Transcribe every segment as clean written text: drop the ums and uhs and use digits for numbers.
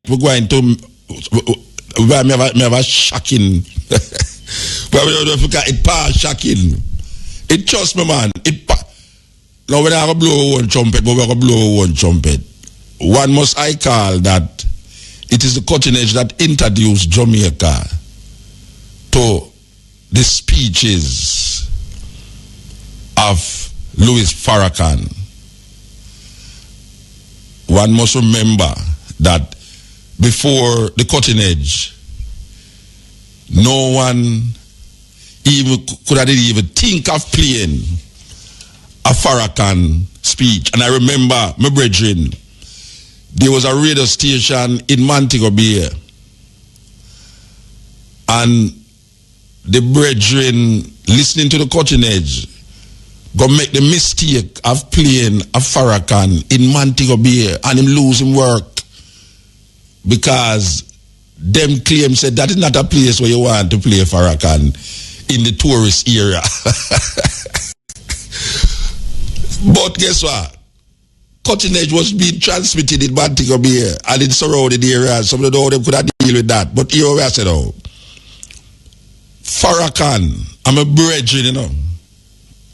we're going to we have a shocking. It pass shocking. It trust me, man. Now when I go blow one trumpet, but we go blow one trumpet. One must I call that it is the cutting edge that introduced Jamaica to the speeches of Louis Farrakhan. One must remember that before the cutting edge, no one even could have even think of playing a Farakhan speech. And I remember my brethren, there was a radio station in Montego Bay, and the brethren listening to the cutting edge go make the mistake of playing a Farakhan in Montego Bay and him losing work because them claim said that is not a place where you want to play Farakhan in the tourist area. But guess what? Cutting edge was being transmitted in Montego Bay and in surrounding areas. Some of them could have deal with that. But here we are said, oh, Farakhan, I'm a brethren, you know.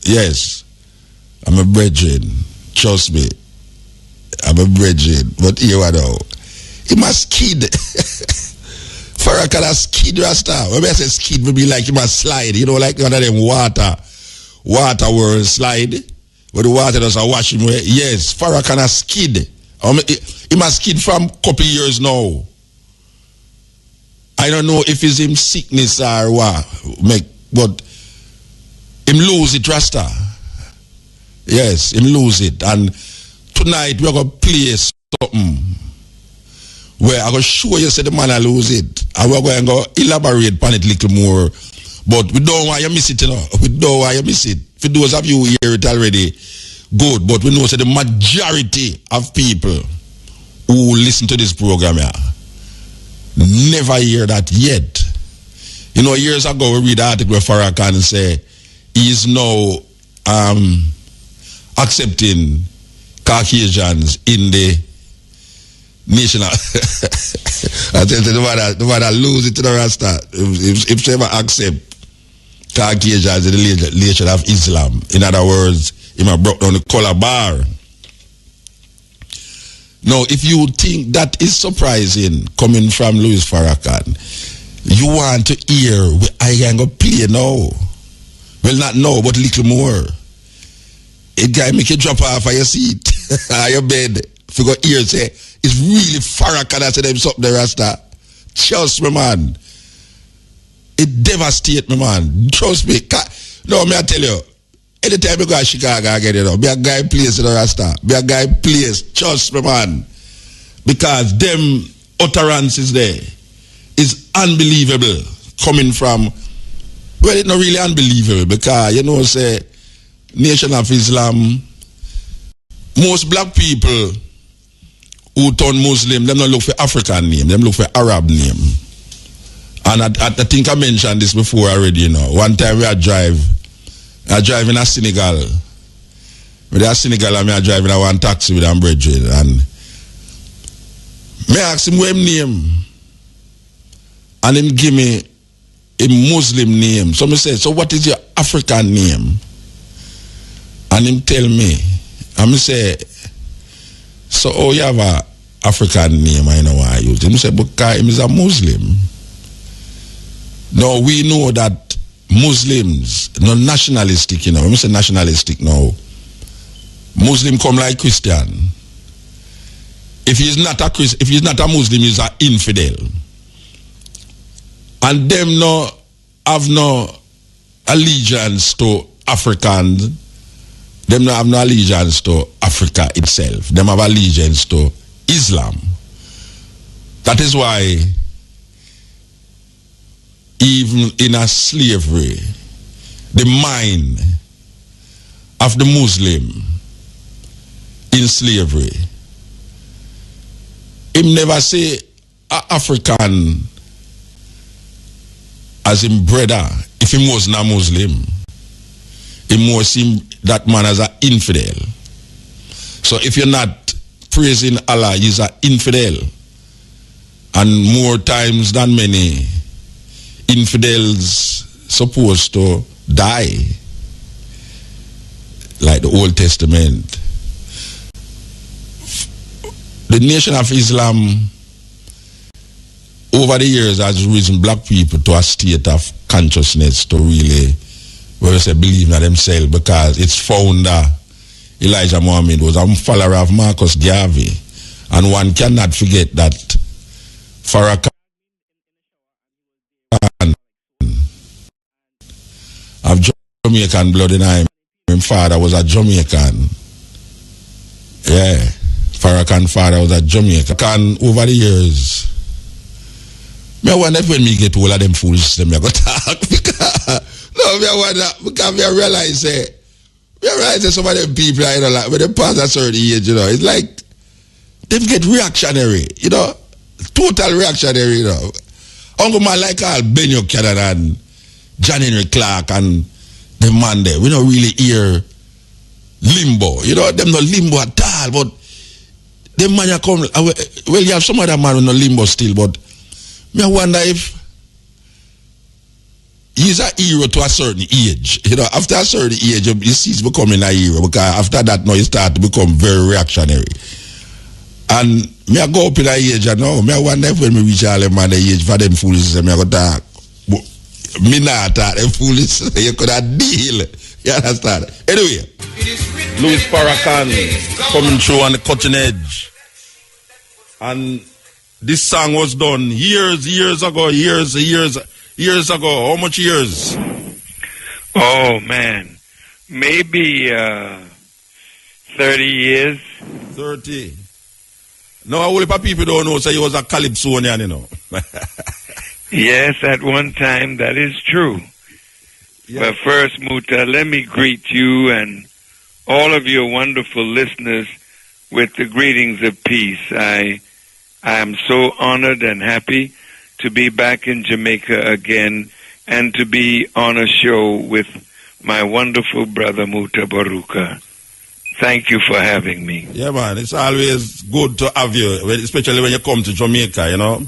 Yes, I'm a brethren. Trust me. I'm a brethren. But here we are now. He must skid. Farakhan has skid Rasta. When I say skid, maybe like he must slide. You know, like one of them water world slide. Where the water does a wash him away. Yes, Farakhan has skid. He must skid from couple years now. I don't know if it's him sickness or what, but him lose it, Rasta. Yes, him lose it. And tonight we're going to play something where I'm going to show you say the man I lose it. And we're going to go elaborate upon it a little more. But we don't want you miss it, you know. We don't want you miss it. For those of you who hear it already, good. But we know that the majority of people who listen to this program here never hear that yet. You know, years ago we read the article where Farakhan say he is now accepting Caucasians in the national. I tell you, the man that lose it to the Rasta, if they ever accept Caucasians in the nation of Islam, in other words, he might broke down the color bar. Now, if you think that is surprising coming from Louis Farrakhan, you want to hear what I can go play now. Well, not now, but a little more. It guy make you drop off of your seat, or your bed. If you go hear say, it's really Farrakhan that said them something there, Rasta. Trust me, man. It devastates me, man. Trust me. No, me I tell you, anytime you go to Chicago, I get it up. Be a guy place in the Rasta. Be a guy place. Trust me, man. Because them utterances there is unbelievable coming from, well, it's not really unbelievable because, you know, say, Nation of Islam, most black people who turn Muslim, them don't look for African name, them look for Arab name. And I think I mentioned this before already, you know. One time I drive in a Senegal. With a Senegal, I drive in a one taxi with a brethren. And me ask him what him name. And him give me a Muslim name. So me say, so what is your African name? And him tell me. And me say, so oh, you have a African name, I know why I use it. Him say, because him is a Muslim. Now we know that Muslims, not nationalistic, you know. When we say nationalistic now, Muslim come like Christian. If he's not a Muslim, he's an infidel. And them no have no allegiance to Africans. Them no have no allegiance to Africa itself. Them have allegiance to Islam. That is why even in a slavery, the mind of the Muslim in slavery, him never say African as him brother if he wasn't a Muslim. He more see that man as an infidel. So if you're not praising Allah, he's an infidel. And more times than many, infidels supposed to die, like the Old Testament. The Nation of Islam over the years has risen black people to a state of consciousness to really, where you say, believe in themselves, because its founder, Elijah Muhammad, was a follower of Marcus Garvey. And one cannot forget that Farakhan of Jamaican blood in him. His father was a Jamaican. Yeah. Farakhan father was a Jamaican. Over the years, I wonder if when me get all of them fools, them I go talk. No, I wonder, because I realize that some of them people, you know, like when they pass a certain age, you know, it's like them get reactionary, you know, total reactionary, you know. Uncle man like all Benyo Cannon and John Henry Clark and the man there, we don't really hear limbo, you know, them not limbo at all, but them man you come, well, you have some other man with no limbo still, but me I wonder if he's a hero to a certain age. You know, after a certain age, you see he's becoming a hero, because after that now he start to become very reactionary. And me I go up in that age, you know, me I wonder if when me reach all them man the age for them fools, me I go talk. Me not talk them fools, you could have deal. You understand? Anyway, Louis Farrakhan coming through on the cutting edge. And this song was done years ago. How much years? Oh, man. Maybe 30 years. 30. No, a whole heap of people don't know, so he was a Calypsonian, you know. Yes, at one time, that is true. Yeah. But first, Muta, let me greet you and all of your wonderful listeners with the greetings of peace. I am so honored and happy to be back in Jamaica again and to be on a show with my wonderful brother Mutabaruka. Thank you for having me. Yeah, man, it's always good to have you, especially when you come to Jamaica, you know.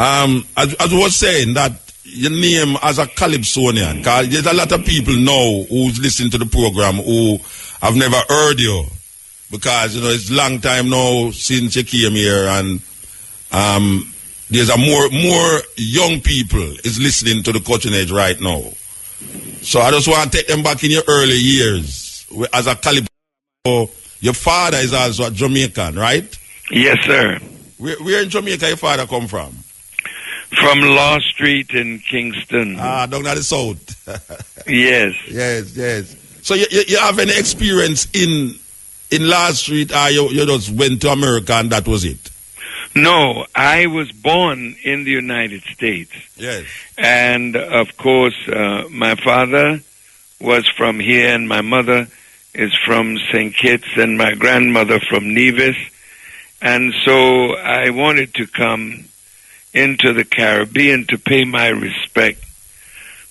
As I was saying, that your name as a Calypsonian, because there's a lot of people now who's listening to the program who have never heard you, because, you know, it's a long time now since you came here, and there's a more young people is listening to the Cutting Edge right now. So I just want to take them back in your early years as a Calypsonian. Your father is also a Jamaican, right? Yes, sir. Where in Jamaica your father come from? From Law Street in Kingston. Down at the south. Yes. Yes. So you have any experience in Law Street, or you just went to America and that was it? No, I was born in the United States. Yes. And, of course, my father was from here, and my mother is from St. Kitts, and my grandmother from Nevis. And so I wanted to come into the Caribbean to pay my respect,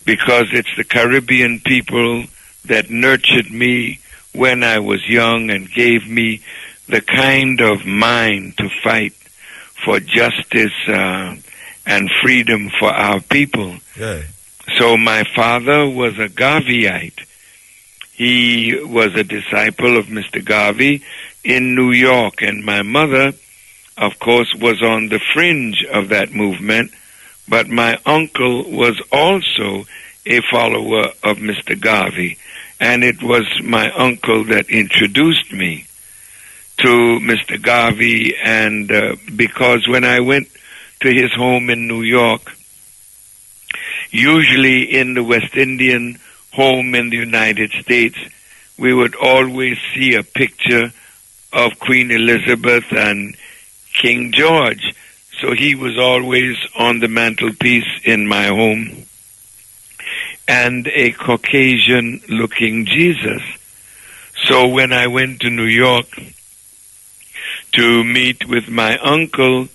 because it's the Caribbean people that nurtured me when I was young and gave me the kind of mind to fight for justice and freedom for our people. Yeah. So my father was a Garveyite. He was a disciple of Mr. Garvey in New York, and my mother, of course, was on the fringe of that movement, but my uncle was also a follower of Mr. Garvey, and it was my uncle that introduced me to Mr. Garvey, and because when I went to his home in New York, usually in the West Indian home in the United States, we would always see a picture of Queen Elizabeth and King George. So he was always on the mantelpiece in my home, and a Caucasian-looking Jesus. So when I went to New York to meet with my uncle,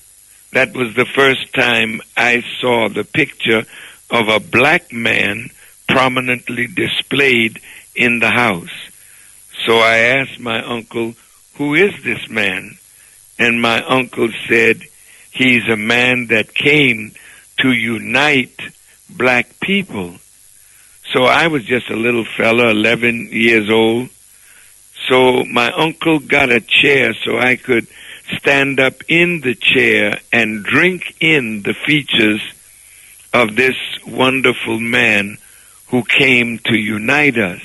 that was the first time I saw the picture of a black man prominently displayed in the house. So I asked my uncle, "Who is this man?" And my uncle said, He's a man that came to unite black people. So I was just a little fella, 11 years old. So my uncle got a chair so I could stand up in the chair and drink in the features of this wonderful man who came to unite us.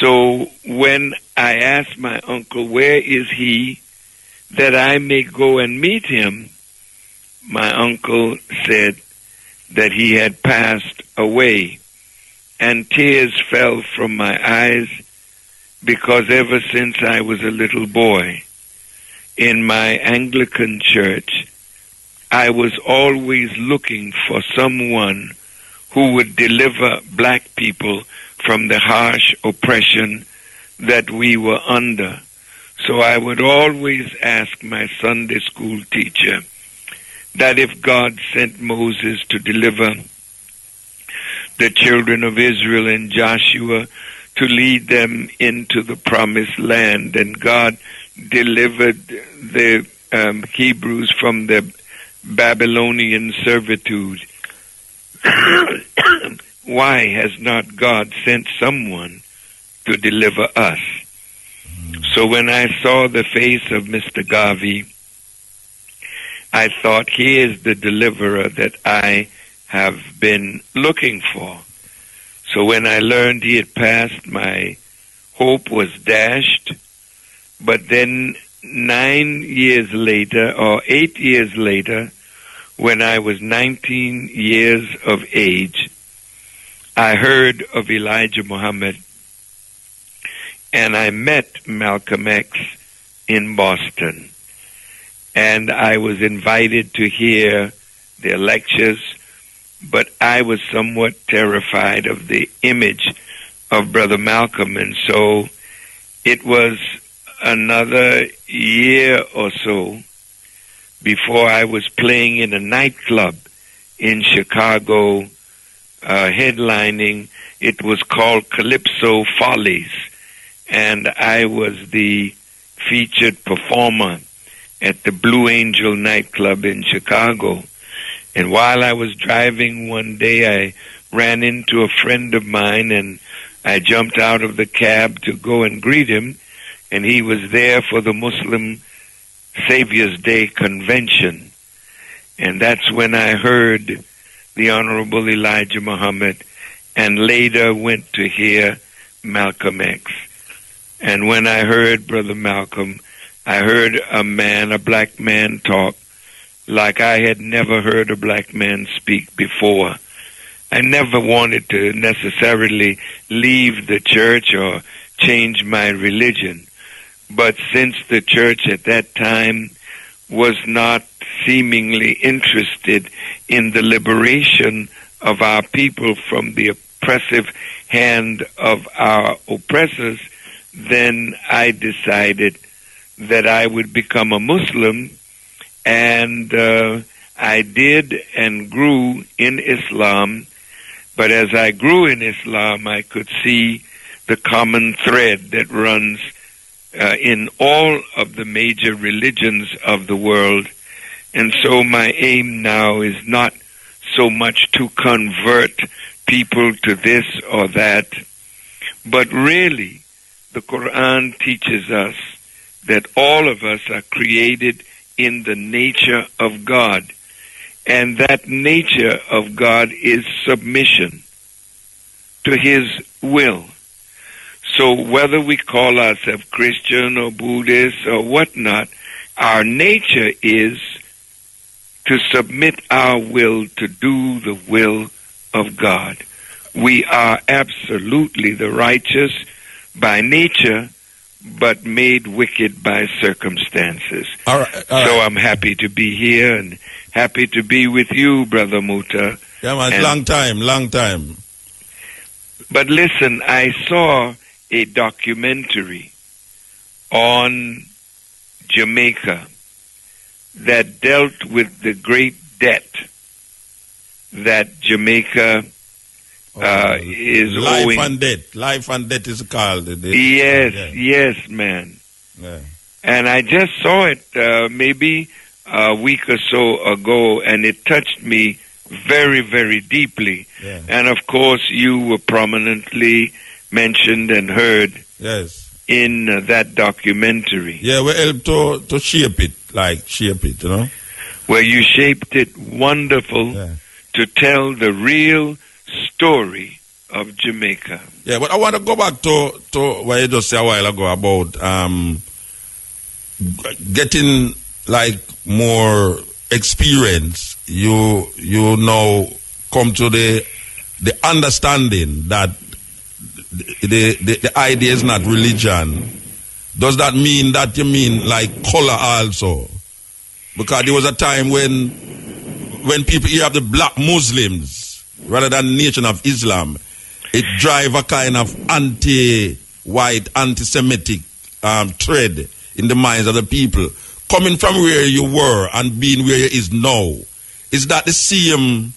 So when I asked my uncle, where is he, that I may go and meet him, my uncle said that he had passed away. And tears fell from my eyes, because ever since I was a little boy in my Anglican church, I was always looking for someone who would deliver black people from the harsh oppression that we were under. So I would always ask my Sunday school teacher that if God sent Moses to deliver the children of Israel and Joshua to lead them into the promised land, and God delivered the Hebrews from the Babylonian servitude, why has not God sent someone to deliver us? So when I saw the face of Mr. Garvey, I thought, he is the deliverer that I have been looking for. So when I learned he had passed, my hope was dashed. But then 9 years later, or 8 years later, when I was 19 years of age, I heard of Elijah Muhammad, and I met Malcolm X in Boston. And I was invited to hear their lectures, but I was somewhat terrified of the image of Brother Malcolm, and so it was another year or so before I was playing in a nightclub in Chicago, headlining. It was called Calypso Follies, and I was the featured performer at the Blue Angel nightclub in Chicago. And while I was driving one day, I ran into a friend of mine, and I jumped out of the cab to go and greet him, and he was there for the Muslim Savior's Day convention. And that's when I heard the Honorable Elijah Muhammad, and later went to hear Malcolm X. And when I heard Brother Malcolm, I heard a black man talk like I had never heard a black man speak before. I never wanted to necessarily leave the church or change my religion. But since the church at that time was not seemingly interested in the liberation of our people from the oppressive hand of our oppressors, then I decided that I would become a Muslim, and I did and grew in Islam. But as I grew in Islam, I could see the common thread that runs in all of the major religions of the world. And so my aim now is not so much to convert people to this or that, but really the Quran teaches us that all of us are created in the nature of God, and that nature of God is submission to His will. So whether we call ourselves Christian or Buddhist or whatnot, our nature is to submit our will to do the will of God. We are absolutely the righteous by nature, but made wicked by circumstances. All right. So I'm happy to be here and happy to be with you, Brother Muta. Yeah, man, long time. But listen, I saw a documentary on Jamaica that dealt with the great debt that Jamaica is owing. Life and debt is called. Yes, man. Yeah. And I just saw it maybe a week or so ago, and it touched me very, very deeply. Yeah. And of course, you were prominently mentioned and heard in that documentary. Yeah, we helped to shape it, you know. Where you shaped it wonderful to tell the real story of Jamaica. Yeah, but I want to go back to what you just said a while ago about getting like more experience. You now come to the understanding that the idea is not religion. Does that mean that you mean like color also? Because there was a time when people hear of the black Muslims rather than Nation of Islam, it drive a kind of anti-white, anti-Semitic thread in the minds of the people. Coming from where you were and being where you is now, is that the same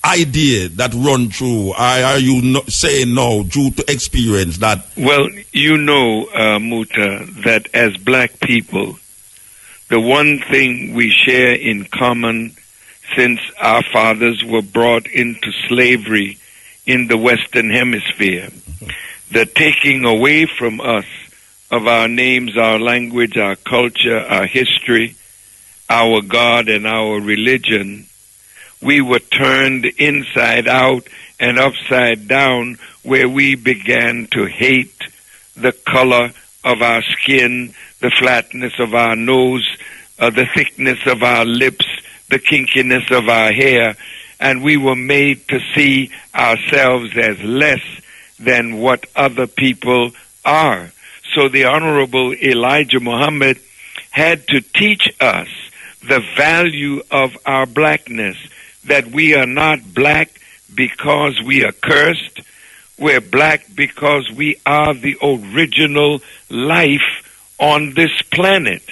idea that run through? Or are you saying no due to experience that? Well, you know, Muta, that as black people, the one thing we share in common since our fathers were brought into slavery in the Western Hemisphere, the taking away from us of our names, our language, our culture, our history, our God, and our religion, we were turned inside out and upside down, where we began to hate the color of our skin, the flatness of our nose, the thickness of our lips, the kinkiness of our hair, and we were made to see ourselves as less than what other people are. So the Honorable Elijah Muhammad had to teach us the value of our blackness, that we are not black because we are cursed. We're black because we are the original life on this planet.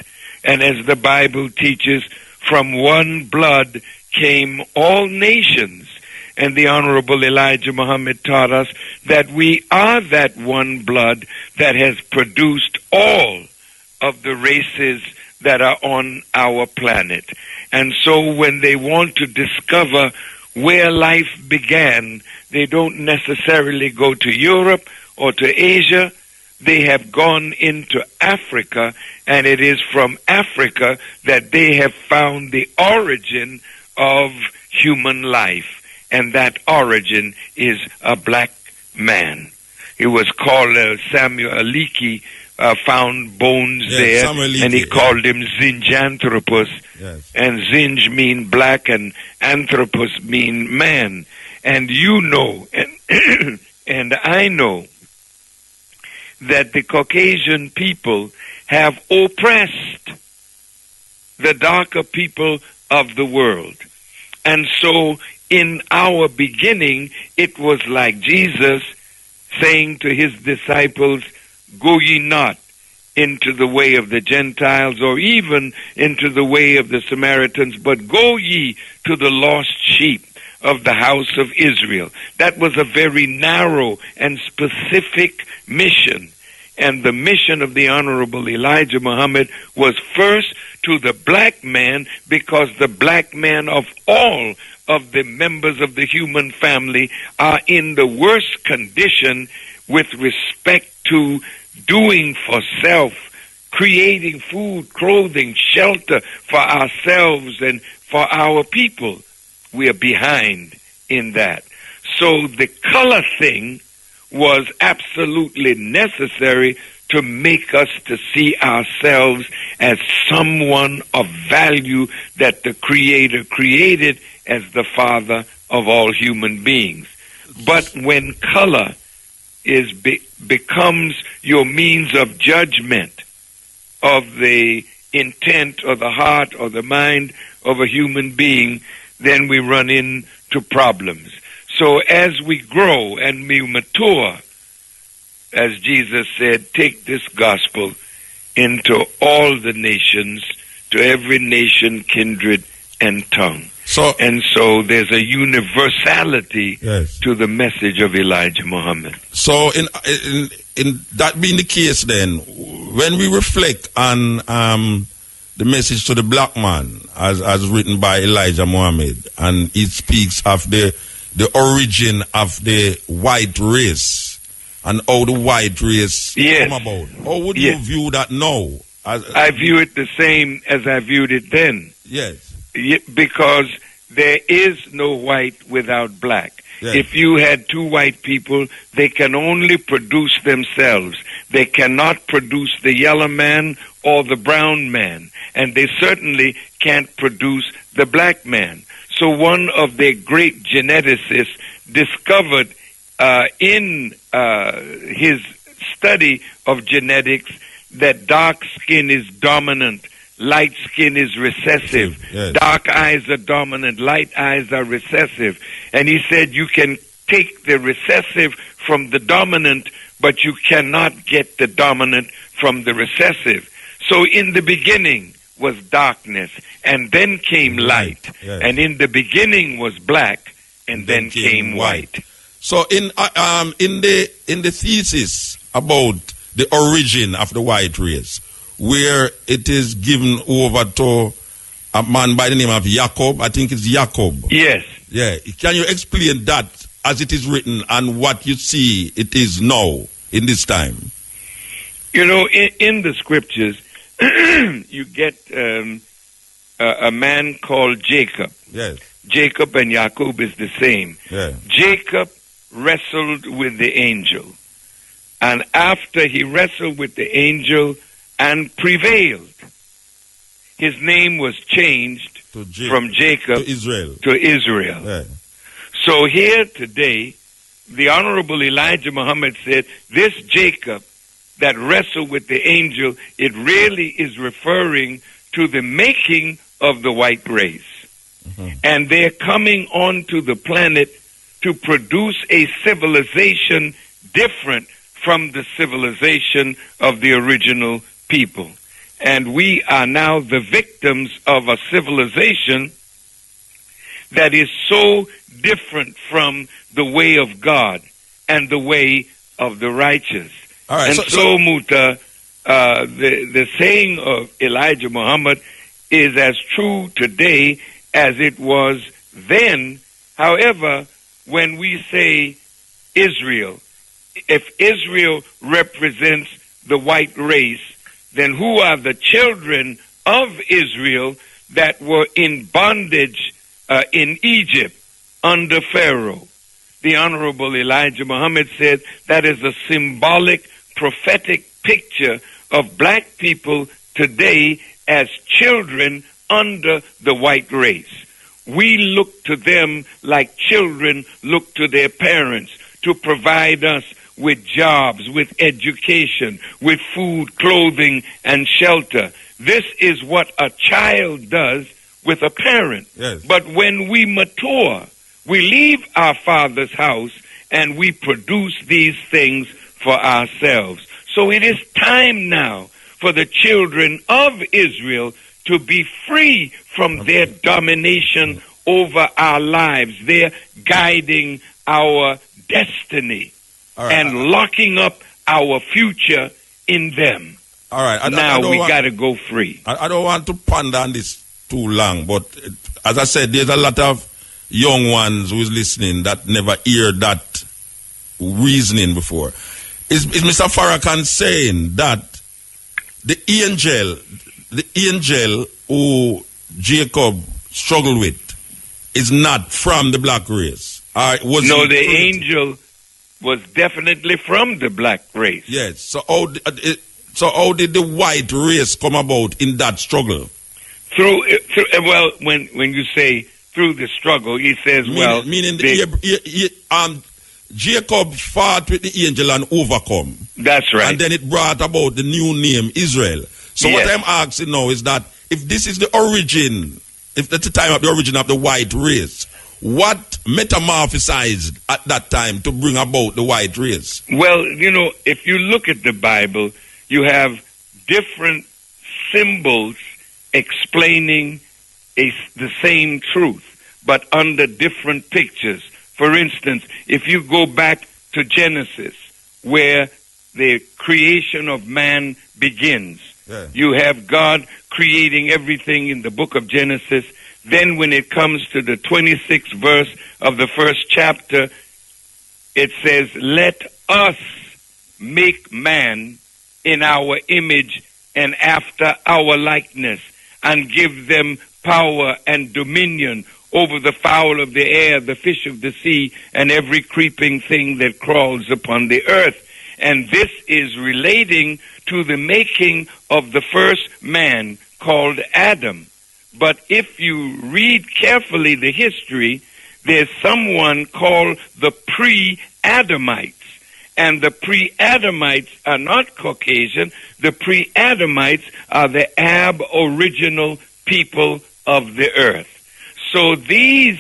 And as the Bible teaches, from one blood came all nations. And the Honorable Elijah Muhammad taught us that we are that one blood that has produced all of the races that are on our planet. And so when they want to discover where life began, they don't necessarily go to Europe or to Asia. They have gone into Africa, and it is from Africa that they have found the origin of human life. And that origin is a black man. It was called Samuel Aliki, found bones there, Aliki, and he called him Zinjanthropus. Yes. And Zinj mean black, and Anthropus mean man. And you know, and I know, that the Caucasian people have oppressed the darker people of the world. And so in our beginning, it was like Jesus saying to his disciples, "Go ye not into the way of the Gentiles, or even into the way of the Samaritans, but go ye to the lost sheep of the house of Israel." That was a very narrow and specific mission. And the mission of the Honorable Elijah Muhammad was first to the black man, because the black man of all of the members of the human family are in the worst condition with respect to doing for self, creating food, clothing, shelter for ourselves and for our people. We are behind in that. So the color thing was absolutely necessary to make us to see ourselves as someone of value that the Creator created as the Father of all human beings. But when color is becomes your means of judgment of the intent or the heart or the mind of a human being, then we run into problems. So as we grow and we mature, as Jesus said, take this gospel into all the nations, to every nation, kindred, and tongue. So there's a universality to the message of Elijah Muhammad. So in that being the case, then, when we reflect on the message to the black man, as written by Elijah Muhammad, and it speaks of the origin of the white race and how the white race come about. How would you view that now? I view it the same as I viewed it then. Yes. Because there is no white without black. Yes. If you had two white people, they can only produce themselves. They cannot produce the yellow man or the brown man. And they certainly can't produce the black man. So one of their great geneticists discovered in his study of genetics that dark skin is dominant, light skin is recessive. Yes. Dark eyes are dominant, light eyes are recessive. And he said you can take the recessive from the dominant, but you cannot get the dominant from the recessive. So in the beginning was darkness, and then came light. Yes. And in the beginning was black, and then came white. So in the thesis about the origin of the white race, where it is given over to a man by the name of Jacob, I think it's Jacob. Yes. Yeah. Can you explain that as it is written and what you see it is now in this time? You know, in the scriptures, you get a man called Jacob. Yes. Jacob and Jacob is the same. Yeah. Jacob wrestled with the angel. And after he wrestled with the angel and prevailed, his name was changed from Jacob to Israel. Yeah. So here today, the Honorable Elijah Muhammad said, this Jacob that wrestled with the angel, it really is referring to the making of the white race. Mm-hmm. And they're coming onto the planet to produce a civilization different from the civilization of the original people. And we are now the victims of a civilization that is so different from the way of God and the way of the righteous. All right, and Muta, the saying of Elijah Muhammad is as true today as it was then. However, when we say Israel, if Israel represents the white race, then who are the children of Israel that were in bondage in Egypt under Pharaoh? The Honorable Elijah Muhammad said that is a symbolic, prophetic picture of black people today as children under the white race. We look to them like children look to their parents to provide us with jobs, with education, with food, clothing, and shelter. This is what a child does with a parent. Yes. But when we mature, we leave our father's house and we produce these things for ourselves. So it is time now for the children of Israel to be free from their domination over our lives. They're guiding our destiny and locking up our future in them. All right. Now we got to go free. I don't want to ponder on this too long, but as I said, there's a lot of young ones who's listening that never hear that reasoning before. Is Mr. Farakhan saying that the angel who Jacob struggled with is not from the black race? No, the angel was definitely from the black race. Yes. So how did the white race come about in that struggle? Well, when you say through the struggle, he says, meaning Jacob fought with the angel and overcome. That's right. And then it brought about the new name Israel. So what I'm asking now is that if this is the origin, if that's the time of the origin of the white race, what metamorphosized at that time to bring about the white race? Well, you know, if you look at the Bible, you have different symbols explaining the same truth, but under different pictures. For instance, if you go back to Genesis, where the creation of man begins, you have God creating everything in the book of Genesis, then when it comes to the 26th verse of the first chapter, it says, let us make man in our image and after our likeness, and give them power and dominion over the fowl of the air, the fish of the sea, and every creeping thing that crawls upon the earth. And this is relating to the making of the first man called Adam. But if you read carefully the history, there's someone called the pre-Adamites. And the pre-Adamites are not Caucasian. The pre-Adamites are the aboriginal people of the earth. So the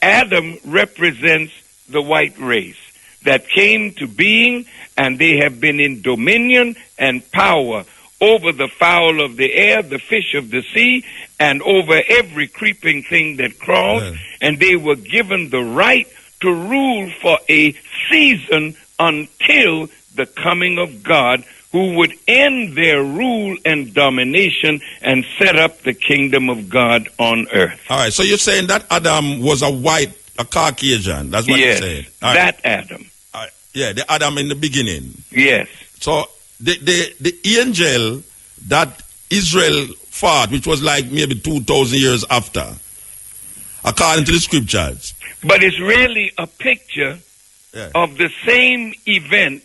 Adam represents the white race that came to being, and they have been in dominion and power over the fowl of the air, the fish of the sea, and over every creeping thing that crawls. Yeah. And they were given the right to rule for a season until the coming of God, who would end their rule and domination and set up the kingdom of God on earth. All right, so you're saying that Adam was a Caucasian. That's what you're saying. All right. That Adam. All right. Yeah, the Adam in the beginning. Yes. So the angel that Israel fought, which was like maybe 2,000 years after, according to the scriptures. But it's really a picture of the same event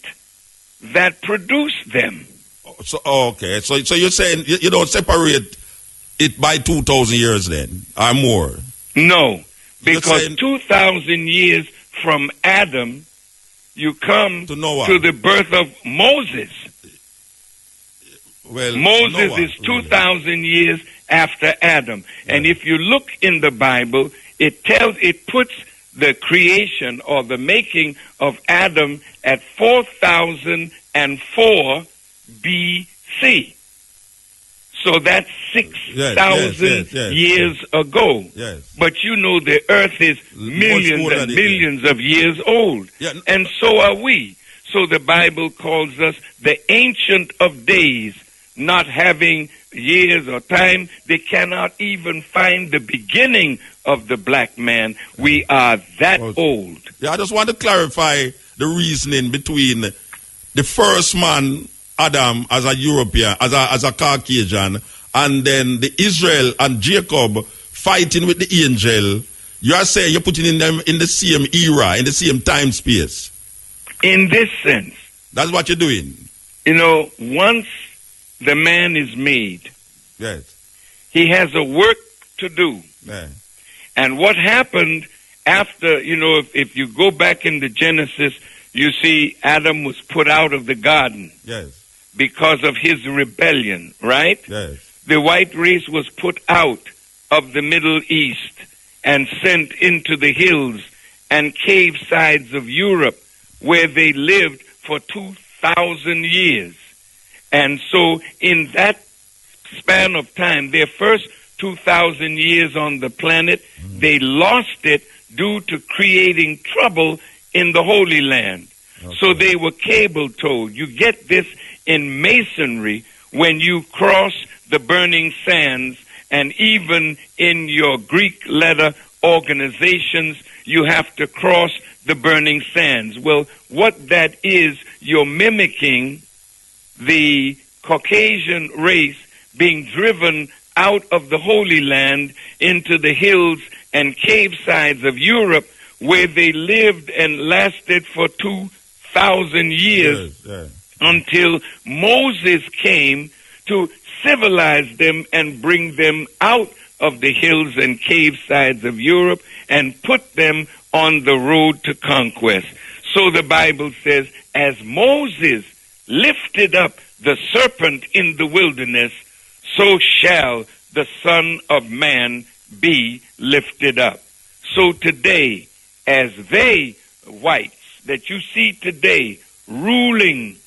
that produced them. So okay, so you're saying you don't separate it by 2,000 years then, or more? No, because 2,000 years from Adam, you come to the birth of Moses. Well, Moses Noah, is 2,000 years after Adam, and if you look in the Bible, it puts the creation or the making of Adam at 4004 BC. So that's 6,000 years ago. Yes. But you know the earth is millions and millions of years old. Yeah. And so are we. So the Bible calls us the Ancient of Days, not having years or time. They cannot even find the beginning of the black man. We are that old. Yeah, I just want to clarify the reasoning between the first man, Adam, as a European, as a Caucasian, and then the Israel and Jacob fighting with the angel. You are saying you're putting them in the same era, in the same time space. In this sense. That's what you're doing. You know, once the man is made, yes, he has a work to do. Yeah. And what happened after, if you go back into Genesis, you see Adam was put out of the garden. Yes. Because of his rebellion, right? Yes. The white race was put out of the Middle East and sent into the hills and cave sides of Europe, where they lived for 2,000 years. And so in that span of time, their first 2,000 years on the planet, they lost it due to creating trouble in the Holy Land. Okay. So they were cable-towed. You get this in masonry when you cross the burning sands, and even in your Greek letter organizations, you have to cross the burning sands. Well, what that is, you're mimicking the Caucasian race being driven out of the Holy Land into the hills and cave sides of Europe, where they lived and lasted for 2,000 years. Yes. Until Moses came to civilize them and bring them out of the hills and cave sides of Europe and put them on the road to conquest. So the Bible says, as Moses lifted up the serpent in the wilderness, so shall the Son of Man be lifted up. So today, as they, whites, that you see today, ruling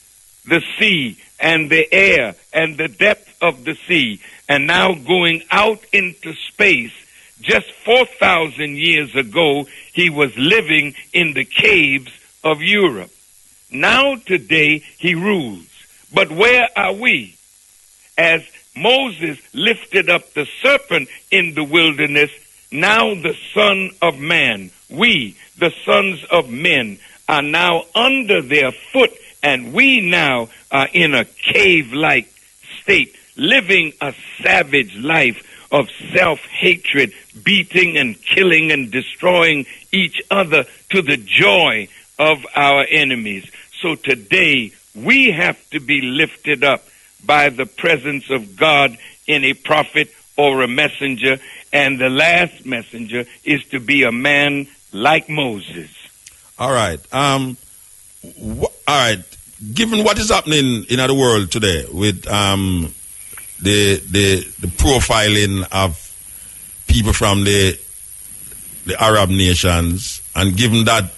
the sea and the air and the depth of the sea, and now going out into space, just 4,000 years ago, he was living in the caves of Europe. Now today, he rules. But where are we? As Moses lifted up the serpent in the wilderness, now the Son of Man, we, the sons of men, are now under their foot, and we now are in a cave-like state, living a savage life of self-hatred, beating and killing and destroying each other to the joy of our enemies. So today, we have to be lifted up by the presence of God in a prophet or a messenger, and the last messenger is to be a man like Moses. All right. All right. Given what is happening in the world today with the profiling of people from the Arab nations, and given that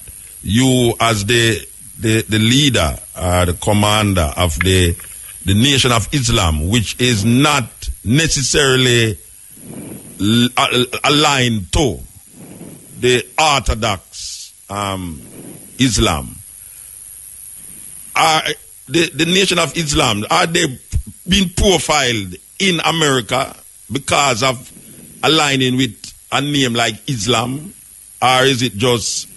you as the leader, the commander of the Nation of Islam, which is not necessarily aligned to the Orthodox Islam, are the Nation of Islam, are they being profiled in America because of aligning with a name like Islam, or is it just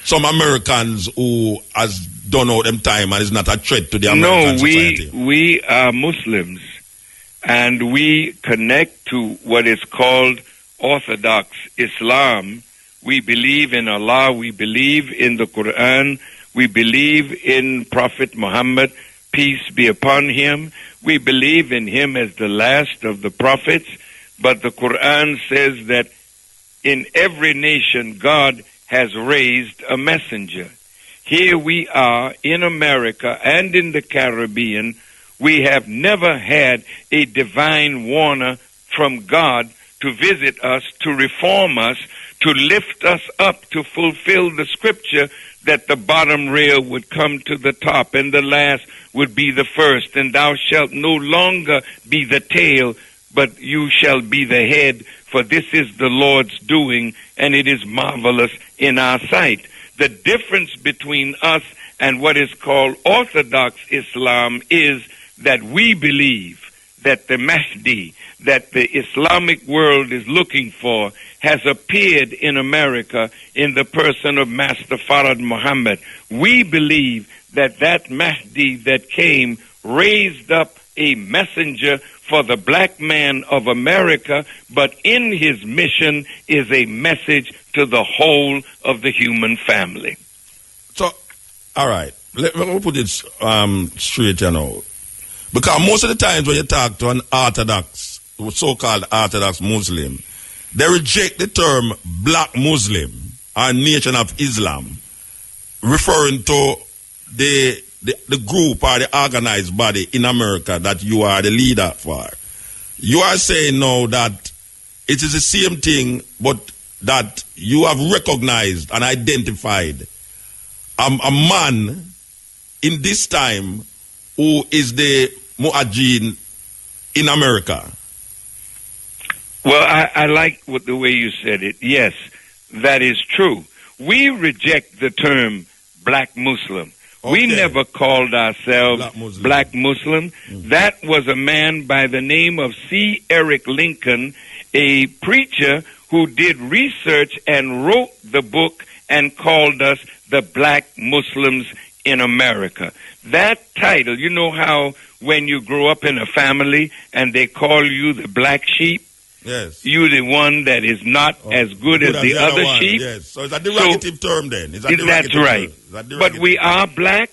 some Americans who has done all them time and is not a threat to the American society? No, we are Muslims, and we connect to what is called Orthodox Islam. We believe in Allah, we believe in the Quran, we believe in Prophet Muhammad, peace be upon him. We believe in him as the last of the prophets, but the Quran says that in every nation God has raised a messenger. Here we are in America and in the Caribbean. We have never had a divine warner from God to visit us, to reform us, to lift us up, to fulfill the scripture that the bottom rail would come to the top and the last would be the first, and thou shalt no longer be the tail, but you shall be the head, for this is the Lord's doing, and it is marvelous in our sight. The difference between us and what is called Orthodox Islam is that we believe that the Mahdi, that the Islamic world is looking for, has appeared in America in the person of Master Farad Muhammad. We believe that that Mahdi that came raised up a messenger for the black man of America, but in his mission is a message to the whole of the human family. So, all right, let me put it straight, you know. Because most of the times when you talk to an Orthodox, so-called Orthodox Muslim, they reject the term black Muslim or Nation of Islam, referring to the group or the organized body in America that you are the leader for. You are saying now that it is the same thing, but that you have recognized and identified a man in this time who is the Mu'ajin in America. Well, I like the way you said it. Yes, that is true. We reject the term black Muslim. Okay. We never called ourselves black Muslim. Mm-hmm. That was a man by the name of C. Eric Lincoln, a preacher who did research and wrote the book and called us the black Muslims in America. That title, you know how when you grow up in a family and they call you the black sheep? Yes. You're the one that is not as good as the other sheep. Yes. So it's a derogative term then. That's right. But we are black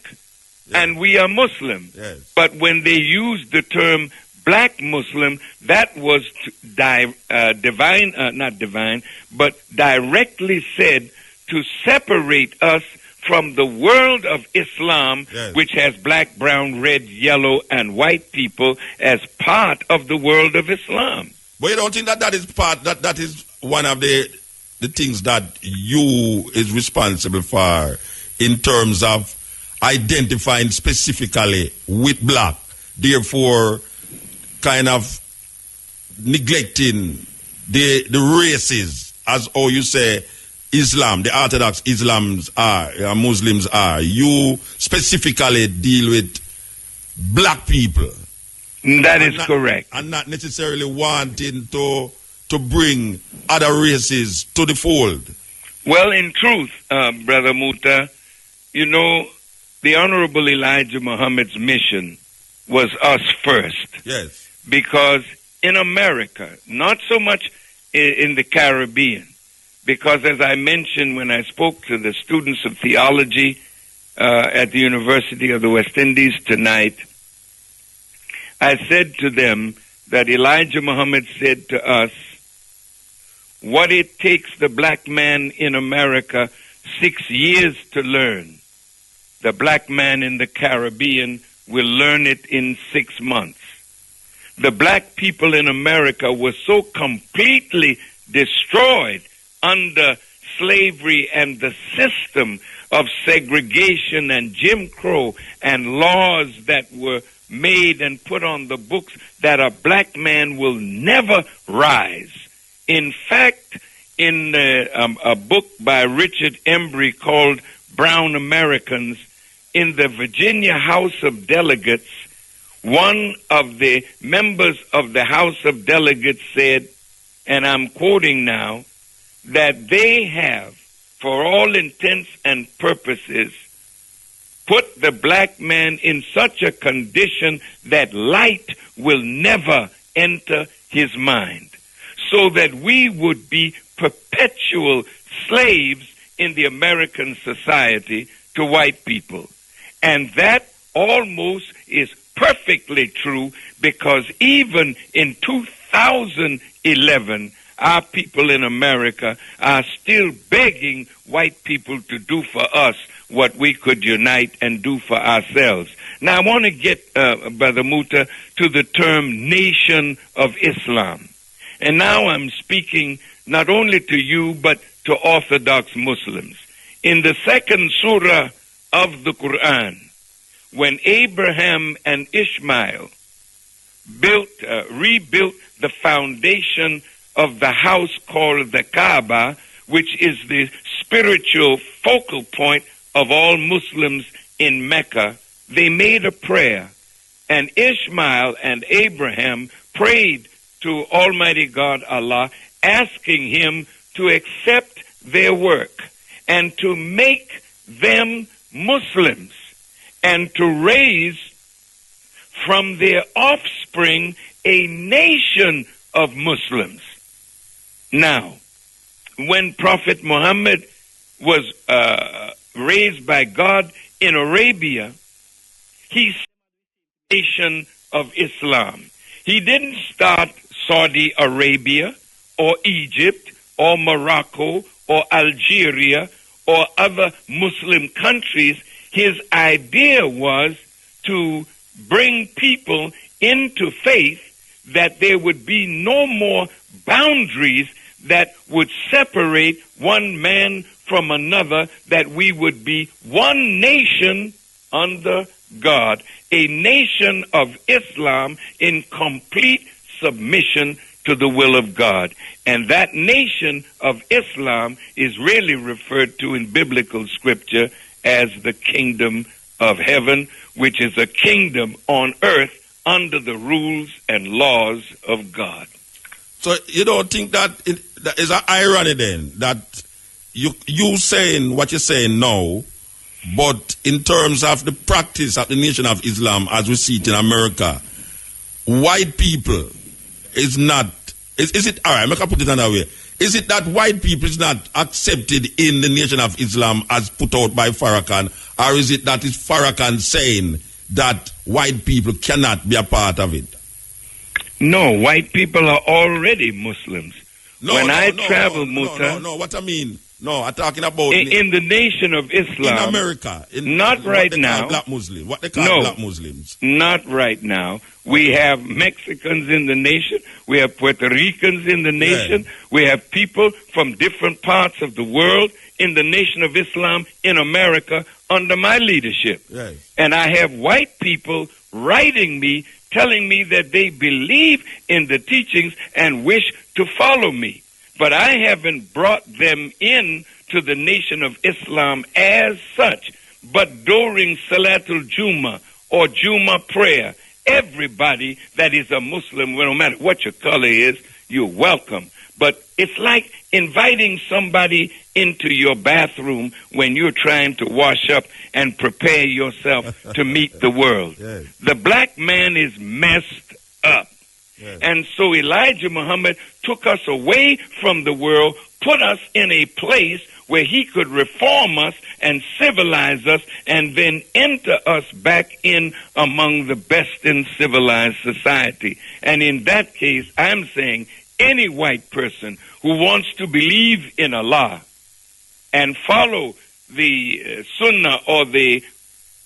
and we are Muslim. Yes. But when they used the term black Muslim, that was directly said to separate us from the world of Islam, yes, which has black, brown, red, yellow, and white people as part of the world of Islam. But you don't think that is part, that is one of the things that you is responsible for in terms of identifying specifically with black, therefore kind of neglecting the races, as how you say Islam, the Orthodox Muslims are. You specifically deal with black people. That is correct. And not necessarily wanting to bring other races to the fold. Well, in truth, Brother Muta, you know, the Honorable Elijah Muhammad's mission was us first. Yes. Because in America, not so much in the Caribbean, because as I mentioned when I spoke to the students of theology at the University of the West Indies tonight, I said to them that Elijah Muhammad said to us, what it takes the black man in America 6 years to learn, the black man in the Caribbean will learn it in 6 months. The black people in America were so completely destroyed under slavery and the system of segregation and Jim Crow and laws that were made and put on the books that a black man will never rise. In fact, in a book by Richard Embry called Brown Americans, in the Virginia House of Delegates, one of the members of the House of Delegates said, and I'm quoting now, that they have, for all intents and purposes, put the black man in such a condition that light will never enter his mind, so that we would be perpetual slaves in the American society to white people. And that almost is perfectly true, because even in 2011, our people in America are still begging white people to do for us what we could unite and do for ourselves. Now, I want to get, Brother Muta, to the term Nation of Islam. And now I'm speaking not only to you, but to Orthodox Muslims. In the second surah of the Quran, when Abraham and Ishmael rebuilt the foundation of the house called the Kaaba, which is the spiritual focal point of all Muslims in Mecca, they made a prayer. And Ishmael and Abraham prayed to Almighty God Allah, asking him to accept their work and to make them Muslims and to raise from their offspring a nation of Muslims. Now, when Prophet Muhammad was raised by God in Arabia, he started the nation of Islam. He didn't start Saudi Arabia or Egypt or Morocco or Algeria or other Muslim countries. His idea was to bring people into faith, that there would be no more boundaries that would separate one man from another, that we would be one nation under God, a nation of Islam in complete submission to the will of God. And that nation of Islam is really referred to in biblical scripture as the kingdom of heaven, which is a kingdom on earth under the rules and laws of God. So you don't think that that is an irony then, that you saying what you're saying now, but in terms of the practice of the nation of Islam as we see it in America, white people is not, is it, all right, I'm going to put it another way. Is it that white people is not accepted in the nation of Islam as put out by Farrakhan, or is it that it's Farakhan saying that white people cannot be a part of it? No, white people are already Muslims. What I mean, no, I'm talking about in the nation of Islam. In America. Not right now. Black Muslims. What they call black Muslims. Not right now. We have Mexicans in the nation. We have Puerto Ricans in the nation. Yeah. We have people from different parts of the world in the nation of Islam in America under my leadership. Yes. And I have white people writing me, telling me that they believe in the teachings and wish to follow me. But I haven't brought them in to the nation of Islam as such. But during Salatul Juma or Juma prayer everybody that is a Muslim, no matter what your color is, you're welcome. But it's like inviting somebody into your bathroom when you're trying to wash up and prepare yourself to meet the world. Yes. The black man is messed up. Yes. And so Elijah Muhammad took us away from the world, put us in a place where he could reform us and civilize us, and then enter us back in among the best in civilized society. And in that case, I'm saying any white person who wants to believe in Allah and follow the Sunnah or the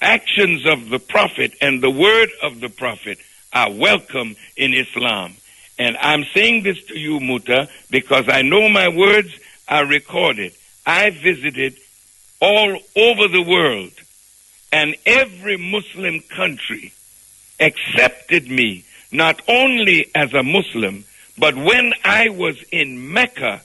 actions of the Prophet and the word of the Prophet are welcome in Islam. And I'm saying this to you, Muta, because I know my words are recorded. I visited all over the world, and every Muslim country accepted me not only as a Muslim, but when I was in Mecca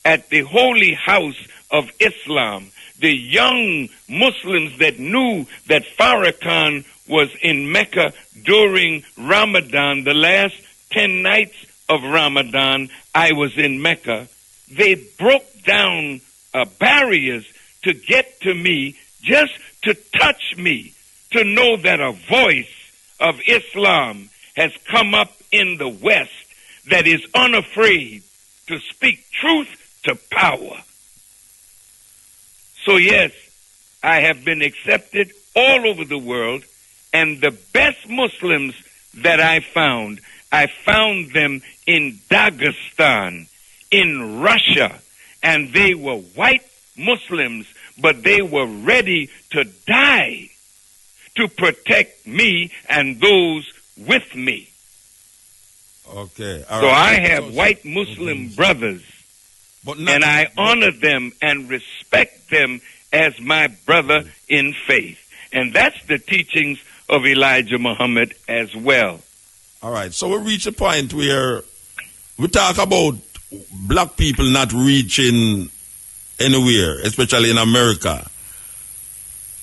at the holy house of Islam, the young Muslims that knew that Farakhan was in Mecca during Ramadan, the last 10 nights of Ramadan, I was in Mecca, they broke down barriers to get to me, just to touch me, to know that a voice of Islam has come up in the West that is unafraid to speak truth to power. So yes, I have been accepted all over the world, and the best Muslims that I found them in Dagestan, in Russia, and they were white Muslims, but they were ready to die to protect me and those with me. Okay. So I have white Muslim brothers, and I honor them and respect them as my brother in faith. And that's the teachings of Elijah Muhammad as well. All right. So we reach a point where we talk about black people not reaching anywhere, especially in America.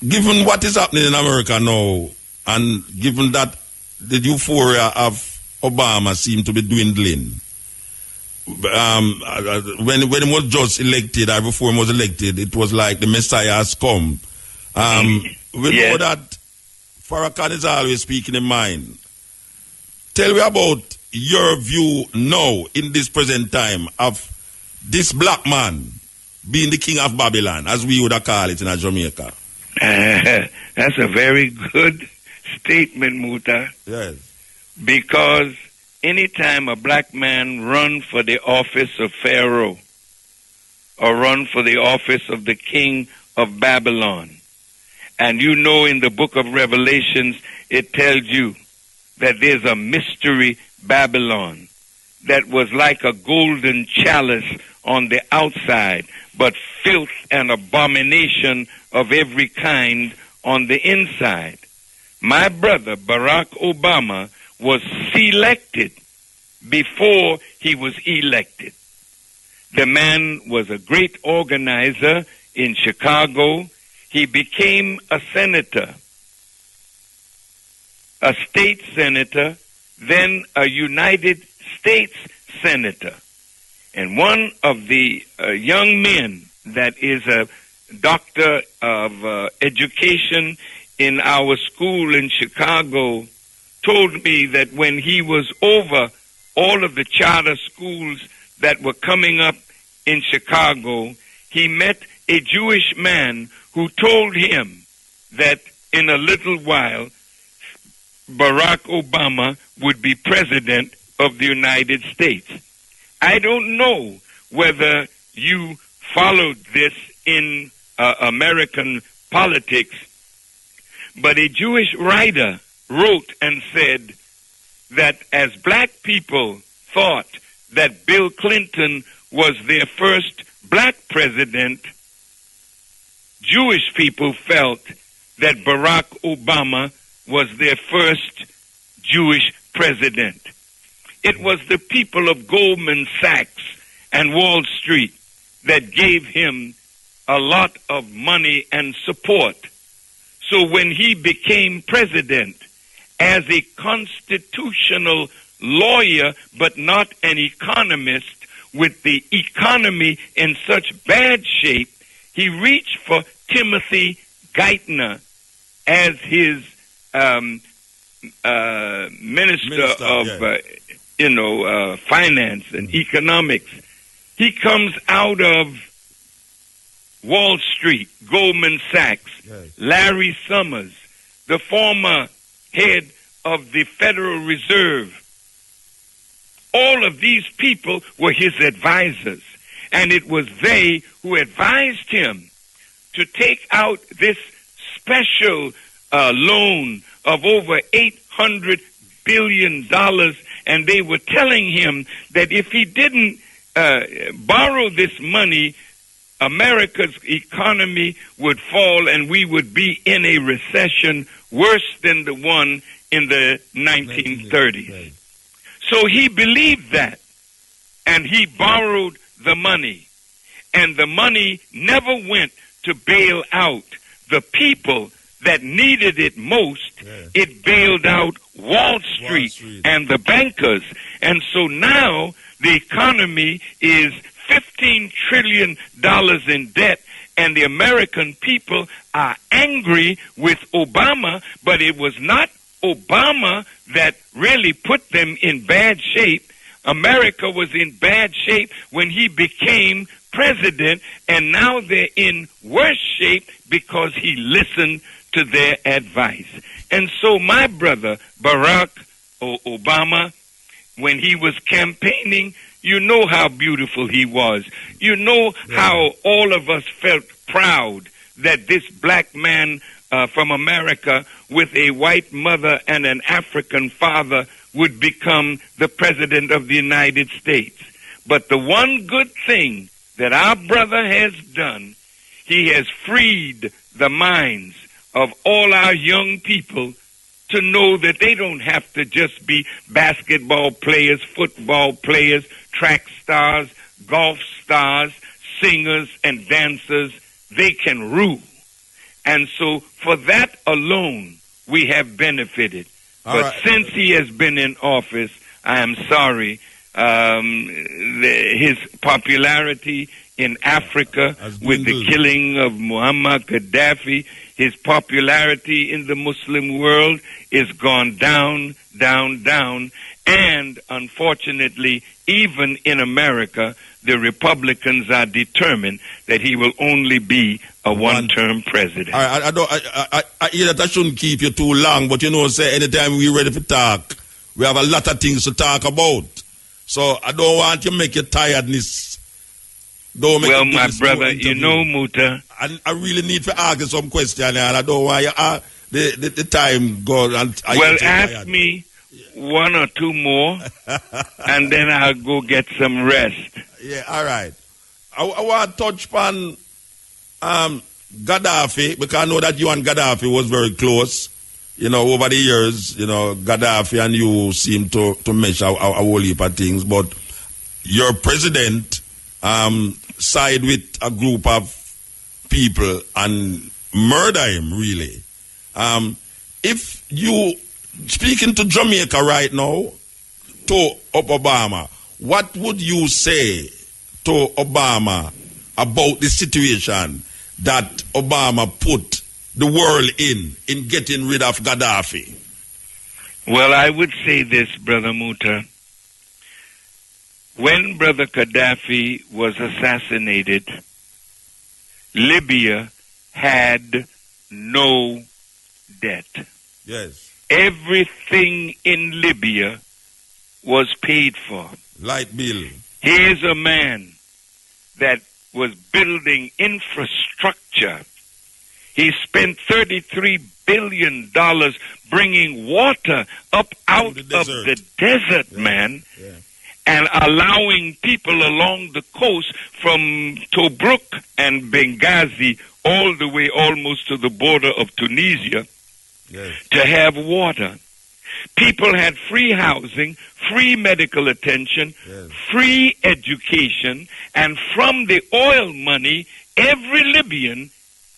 Given what is happening in America now, and given that the euphoria of Obama seemed to be dwindling, when he was just elected, or before he was elected, it was like the Messiah has come. We know that Farakhan is always speaking in mind. Tell me about your view now, in this present time, of this black man being the king of Babylon, as we would call it in Jamaica. That's a very good statement, Muta. Yes. Because anytime a black man run for the office of Pharaoh or run for the office of the king of Babylon, and you know in the book of Revelations, it tells you that there's a mystery Babylon that was like a golden chalice on the outside, but filth and abomination of every kind on the inside. My brother, Barack Obama, was selected before he was elected. The man was a great organizer in Chicago. He became a senator, a state senator, then a United States senator. And one of the young men that is a doctor of education in our school in Chicago told me that when he was over all of the charter schools that were coming up in Chicago, he met a Jewish man who told him that in a little while Barack Obama would be president of the United States. I don't know whether you followed this in American politics, but a Jewish writer wrote and said that as black people thought that Bill Clinton was their first black president, Jewish people felt that Barack Obama was their first Jewish president. It was the people of Goldman Sachs and Wall Street that gave him a lot of money and support. So when he became president as a constitutional lawyer, but not an economist, with the economy in such bad shape, he reached for Timothy Geithner as his minister of finance and economics. He comes out of Wall Street, Goldman Sachs, Larry Summers, the former head of the Federal Reserve. All of these people were his advisors, and it was they who advised him to take out this special loan of over $800 billion, and they were telling him that if he didn't borrow this money, America's economy would fall and we would be in a recession worse than the one in the 1930s. Right. So he believed that, and he borrowed the money, and the money never went to bail out the people that needed it most. It bailed out Wall Street and the bankers. And so now the economy is $15 trillion in debt, and the American people are angry with Obama, but it was not Obama that really put them in bad shape. America was in bad shape when he became president, and now they're in worse shape because he listened to their advice. And so my brother, Barack Obama, when he was campaigning, you know how beautiful he was. You know how all of us felt proud that this black man from America with a white mother and an African father would become the president of the United States. But the one good thing that our brother has done, he has freed the minds of all our young people to know that they don't have to just be basketball players, football players, track stars, golf stars, singers, and dancers. They can rule. And so for that alone, we have benefited. But since he has been in office, I am sorry, his popularity in Africa with the killing of Muammar Gaddafi, his popularity in the Muslim world is gone down, down, down. And unfortunately, even in America, the Republicans are determined that he will only be a one-term president. I hear that I shouldn't keep you too long, but say anytime we're ready to talk, we have a lot of things to talk about. So I don't want you to make your tiredness. Well, my brother, Muta, I really need to ask you some questions, and I don't want you the time go. Well, ask me one or two more, and then I'll go get some rest. Yeah, all right. I want to touch upon Gaddafi, because I know that you and Gaddafi was very close. Over the years, Gaddafi and you seem to mesh a whole heap of things. But your president side with a group of people and murder him, really. If you speaking to Jamaica right now, to Obama, what would you say to Obama about the situation that Obama put the world in getting rid of Gaddafi? Well, I would say this, Brother Muta. When Brother Gaddafi was assassinated, Libya had no debt. Yes. Everything in Libya was paid for. Light bill. Here's a man that was building infrastructure. He spent $33 billion bringing water up out of the desert, man, and allowing people along the coast from Tobruk and Benghazi all the way almost to the border of Tunisia to have water. People had free housing, free medical attention, free education, and from the oil money, every Libyan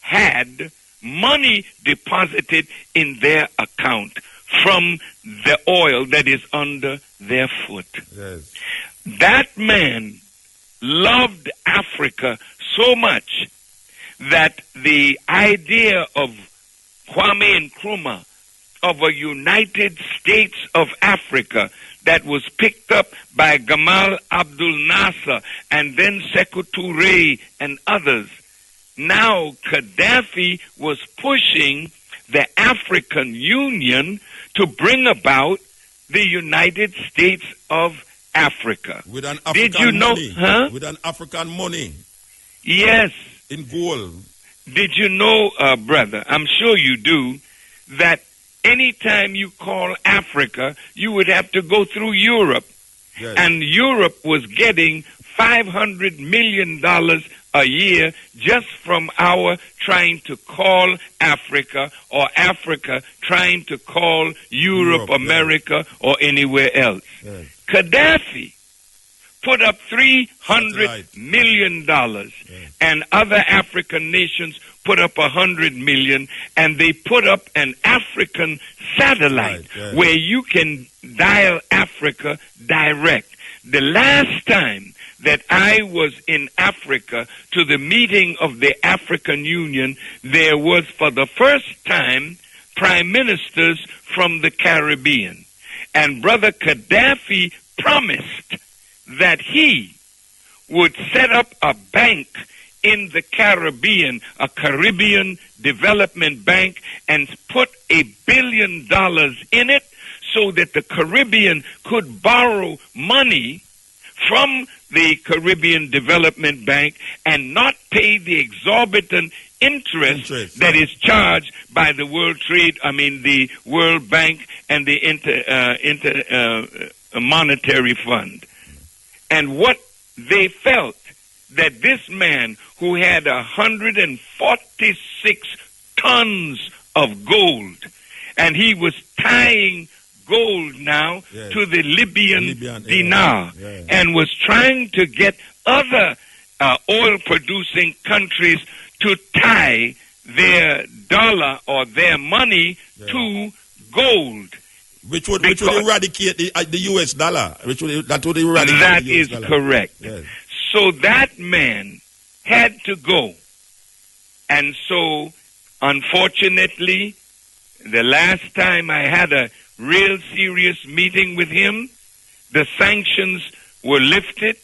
had money deposited in their account from the oil that is under their foot. Yes. That man loved Africa so much that the idea of Kwame Nkrumah, of a United States of Africa that was picked up by Gamal Abdel Nasser and then Sekou Touré and others. Now Gaddafi was pushing the African Union to bring about the United States of Africa. With an African Did you know? money. Huh? With an African money. Yes. In gold. Did you know, brother, I'm sure you do, that anytime you call Africa, you would have to go through Europe. Yes. And Europe was getting $500 million a year just from our trying to call Africa, or Africa trying to call Europe, America, or anywhere else. Yes. Gaddafi put up $300 million, and other African nations put up $100 million, and they put up an African satellite where you can dial Africa direct. The last time that I was in Africa to the meeting of the African Union, there was for the first time prime ministers from the Caribbean. And Brother Gaddafi promised that he would set up a bank in the Caribbean, a Caribbean Development Bank, and put $1 billion in it so that the Caribbean could borrow money from the Caribbean Development Bank and not pay the exorbitant interest that is charged by the the World Bank and the Monetary Fund. And what they felt, that this man who had 146 tons of gold, and he was tying gold now to the Libyan dinar, and was trying to get other oil-producing countries to tie their dollar or their money to gold. Which would eradicate the U.S. dollar. That would eradicate that the US is dollar. correct. Yes. So that man had to go. And so, unfortunately, the last time I had a real serious meeting with him, the sanctions were lifted.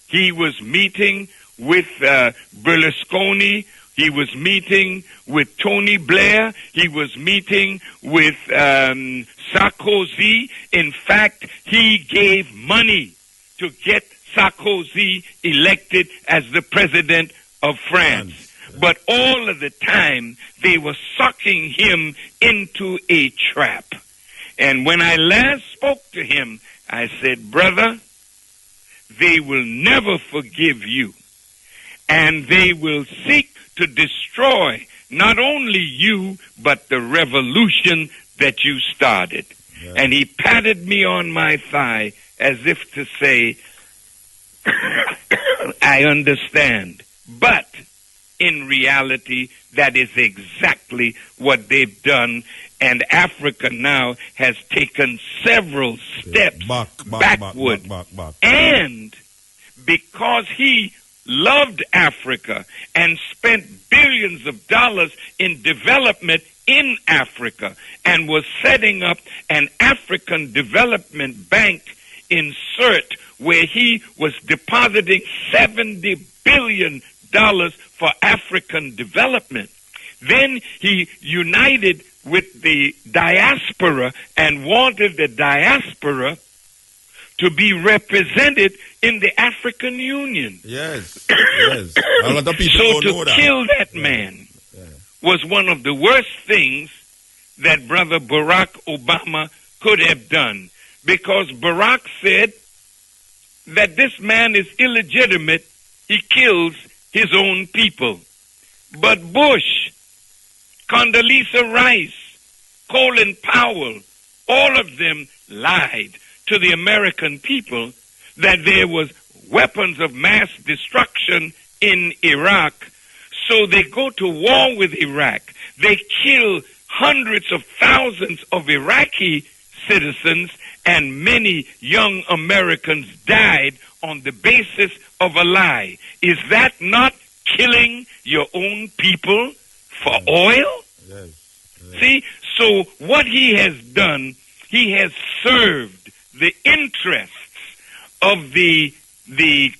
He was meeting with Berlusconi. He was meeting with Tony Blair. He was meeting with Sarkozy. In fact, he gave money to get Sarkozy elected as the president of France. But all of the time, they were sucking him into a trap. And when I last spoke to him, I said, brother, they will never forgive you. And they will seek to destroy not only you, but the revolution that you started. Yeah. And he patted me on my thigh as if to say, I understand. But in reality, that is exactly what they've done. And Africa now has taken several steps backward. And because he loved Africa and spent billions of dollars in development in Africa and was setting up an African Development Bank in CERT where he was depositing $70 billion for African development. Then he united with the diaspora and wanted the diaspora to be represented in the African Union. Yes, yes. A lot of people so don't know that. To kill that man was one of the worst things that Brother Barack Obama could have done, because Barack said that this man is illegitimate. He kills his own people. But Bush, Condoleezza Rice, Colin Powell, all of them lied to the American people that there was weapons of mass destruction in Iraq. So they go to war with Iraq. They kill hundreds of thousands of Iraqi citizens and many young Americans died on the basis of a lie. Is that not killing your own people for oil? Yes. See, so what he has done, he has served the interests of the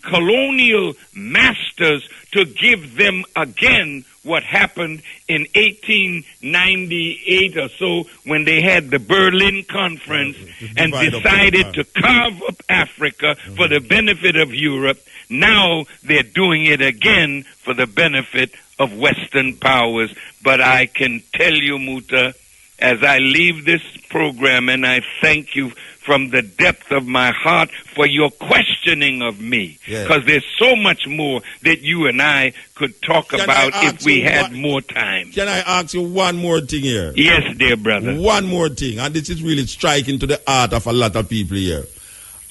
colonial masters to give them again what happened in 1898 or so when they had the Berlin Conference and decided to carve up Africa for the benefit of Europe. Now they're doing it again for the benefit of Western powers. But I can tell you, Muta, as I leave this program, and I thank you from the depth of my heart for your questioning of me, because there's so much more that you and I could talk about if we had more time. Can I ask you one more thing here? Yes, dear brother. One more thing, and this is really striking to the heart of a lot of people here.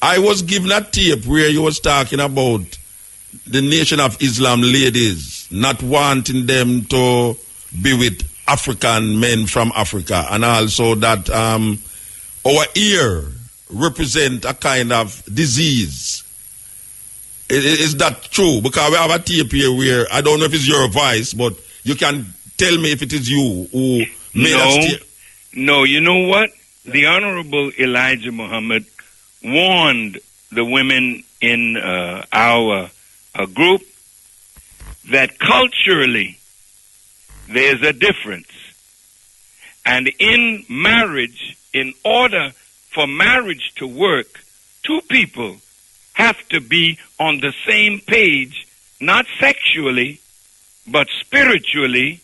I was given a tape where you was talking about the Nation of Islam ladies not wanting them to be with African men from Africa, and also that our ear represent a kind of disease. Is that true? Because we have a tape here where, I don't know if it's your voice, but you can tell me if it is you who made us tape. No, you know what? The Honorable Elijah Muhammad warned the women in our group that culturally there's a difference. And in marriage, in order for marriage to work, two people have to be on the same page, not sexually, but spiritually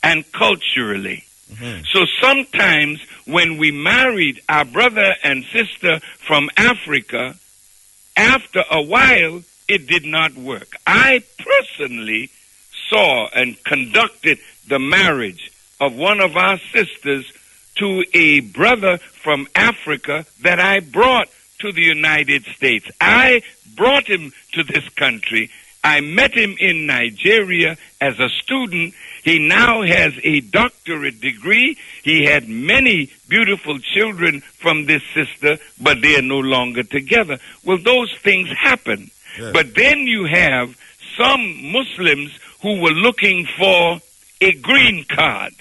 and culturally. Mm-hmm. So sometimes when we married our brother and sister from Africa, after a while, it did not work. I personally saw and conducted the marriage of one of our sisters to a brother from Africa that I brought to the United States. I brought him to this country. I met him in Nigeria as a student. He now has a doctorate degree. He had many beautiful children from this sister, but they are no longer together. Well, those things happen. Yeah. But then you have some Muslims who were looking for a green card.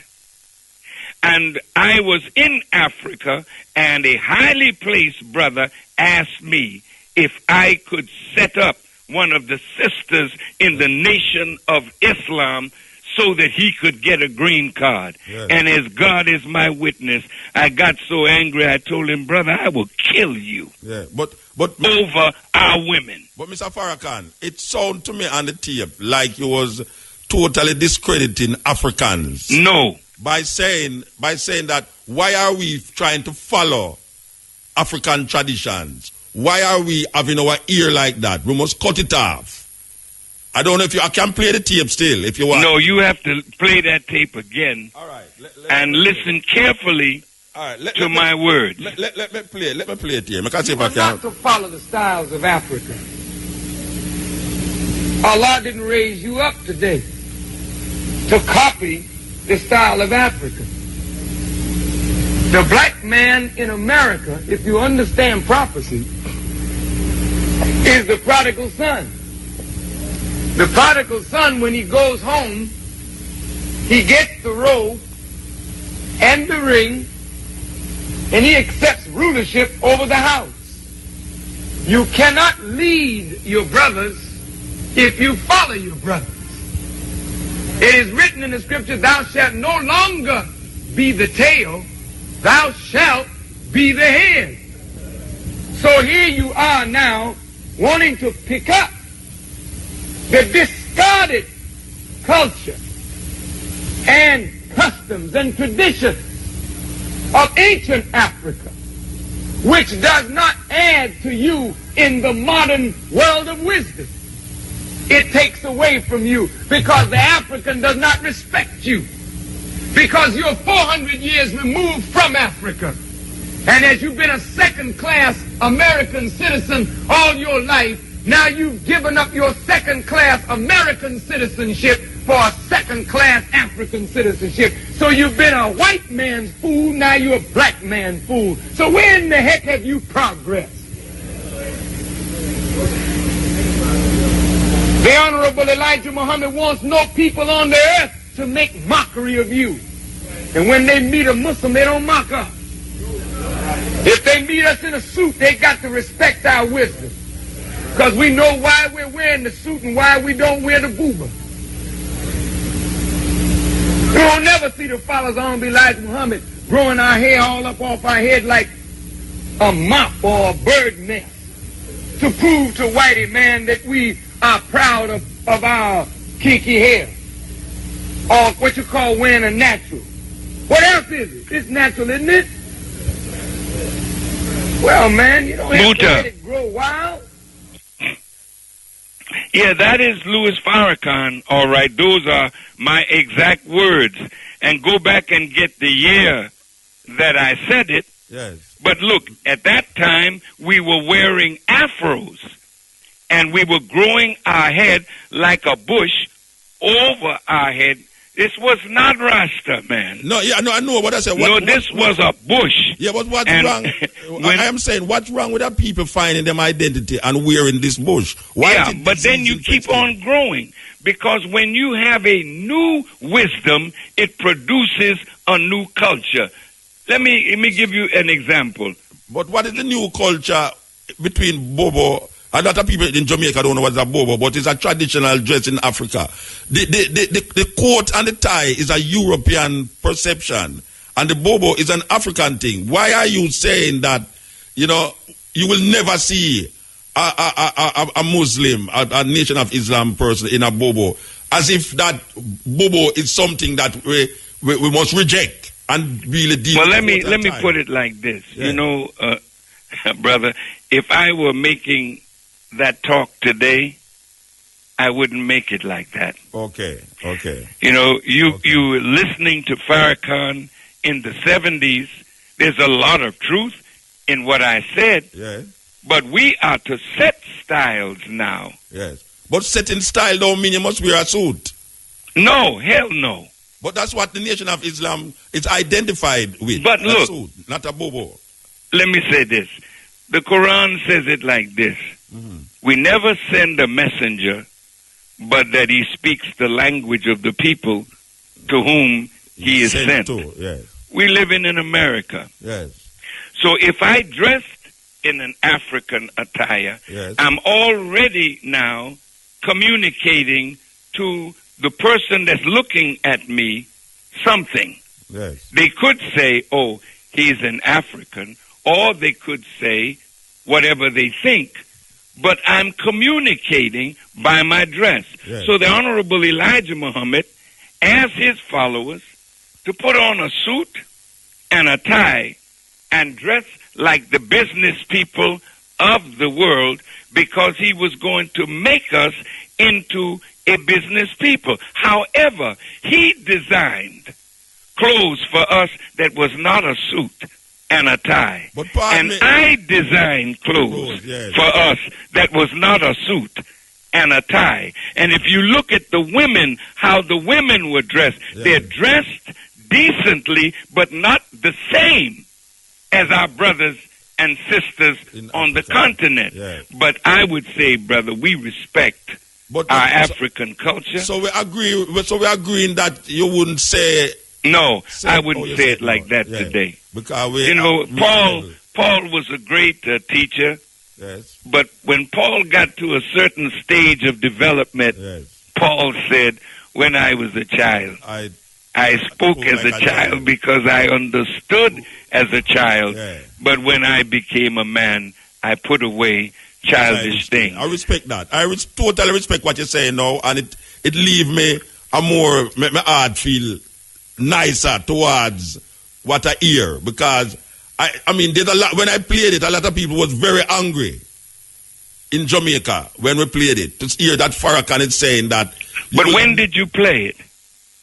And I was in Africa, and a highly placed brother asked me if I could set up one of the sisters in the Nation of Islam so that he could get a green card. Yeah. And as God is my witness, I got so angry, I told him, brother, I will kill you. Yeah, but over our women. But Mr. Farakhan, it sounded to me on the tape like you was totally discrediting Africans. No. By saying that, why are we trying to follow African traditions? Why are we having our ear like that? We must cut it off. I don't know if I can play the tape still, if you want. No, you have to play that tape again. All right. And listen carefully to my words. Let me play it here. I see if I can. Not to follow the styles of Africa. Allah didn't raise you up today to copy the style of Africa. The black man in America, if you understand prophecy, is the prodigal son. The prodigal son, when he goes home, he gets the robe and the ring, and he accepts rulership over the house. You cannot lead your brothers if you follow your brothers. It is written in the scripture, thou shalt no longer be the tail, thou shalt be the head. So here you are now wanting to pick up the discarded culture and customs and traditions of ancient Africa, which does not add to you in the modern world of wisdom. It takes away from you because the African does not respect you, because you're 400 years removed from Africa. And as you've been a second-class American citizen all your life, Now you've given up your second-class American citizenship for a second-class African citizenship. So you've been a white man's fool, now you're a black man's fool. So where in the heck have you progressed? The Honorable Elijah Muhammad wants no people on the earth to make mockery of you. And when they meet a Muslim, they don't mock us. If they meet us in a suit, they got to respect our wisdom. Because we know why we're wearing the suit and why we don't wear the booba. You will never see the followers of Honorable Elijah Muhammad growing our hair all up off our head like a mop or a bird nest to prove to whitey man that we are proud of our kinky hair. Or what you call wearing a natural. What else is it? It's natural, isn't it? Well, man, you don't have to let it grow wild. Yeah, that is Louis Farrakhan, all right. Those are my exact words. And go back and get the year that I said it. Yes. But look, at that time, we were wearing afros. And we were growing our head like a bush over our head. This was not Rasta, man. No, yeah, no, I know what I said. This was a bush. Yeah, but what's wrong? I am saying, what's wrong with that people finding them identity and wearing this bush? Why but then you keep on growing. Because when you have a new wisdom, it produces a new culture. Let me give you an example. But what is the new culture between Bobo? A lot of people in Jamaica don't know what's a bobo, but it's a traditional dress in Africa. The coat and the tie is a European perception, and the bobo is an African thing. Why are you saying that, you will never see a Muslim, a Nation of Islam person in a bobo, as if that bobo is something that we must reject and really deal with? Well, let me put it like this. Yeah. Brother, if I were making that talk today, I wouldn't make it like that. Okay. You were listening to Farakhan in the 70s. There's a lot of truth in what I said. Yeah. But we are to set styles now. Yes. But setting style don't mean you must wear a suit. No, hell no. But that's what the Nation of Islam is identified with. But look, a suit, not a bobo. Let me say this. The Quran says it like this. Mm-hmm. We never send a messenger, but that he speaks the language of the people to whom he is sent. Yes. We live in America. Yes. So if I dressed in an African attire, yes, I'm already now communicating to the person that's looking at me something. Yes. They could say, oh, he's an African, or they could say whatever they think. But I'm communicating by my dress. Yes. So the Honorable Elijah Muhammad asked his followers to put on a suit and a tie and dress like the business people of the world, because he was going to make us into a business people. However, he designed clothes for us that was not a suit and a tie. And I designed clothes for us that was not a suit and a tie. And if you look at the women, how the women were dressed, they're dressed decently, but not the same as our brothers and sisters on the continent. But I would say, brother, we respect our African culture. So we agree. So we're agreeing that you wouldn't say. No, I wouldn't say it like that today. Because Paul was a great teacher. Yes. But when Paul got to a certain stage of development, Paul said, when I was a child, I spoke as a child because I understood as a child. But when I became a man, I put away childish things. I respect that. I totally respect what you're saying now, and it leave me make my heart feel nicer towards what I hear, because I mean, there's a lot. When I played it, a lot of people was very angry in Jamaica when we played it to hear that Farakhan is saying that. But when did you play it?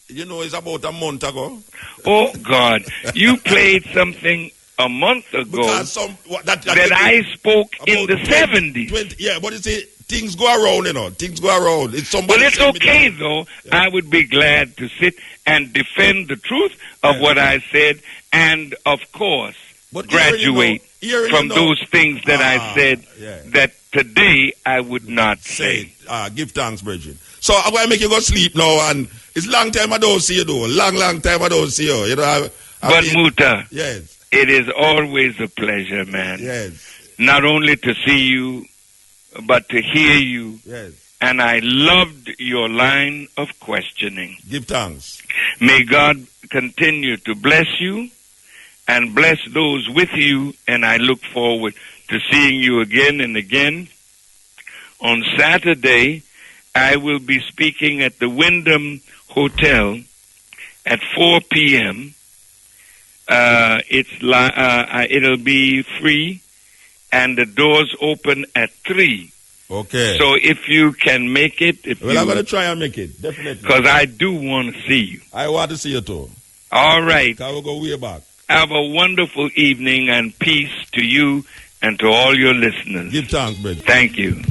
It's about a month ago. Oh God, you played something a month ago that I spoke in the 70s. Yeah, but you see, things go around, you know. Things go around. It's somebody. Well, it's okay, though. Yeah. I would be glad to sit and defend the truth of what I said and, of course, graduate from those things that I said that today I would not say. Give thanks, Bridget. So I'm going to make you go sleep now, and it's long time I don't see you, though. Long time I don't see you. You know, but Muta, yes, it is always a pleasure, man. Yes. Not only to see you, but to hear you. Yes. And I loved your line of questioning. Give thanks. May God continue to bless you and bless those with you, and I look forward to seeing you again and again. On Saturday, I will be speaking at the Wyndham Hotel at 4 p.m. It'll be free, and the doors open at 3. Okay. So if you can make it, I'm going to try and make it, definitely. Because I do want to see you. I want to see you too. All right. I will go way back. Have a wonderful evening, and peace to you and to all your listeners. Give thanks, brother. Thank you.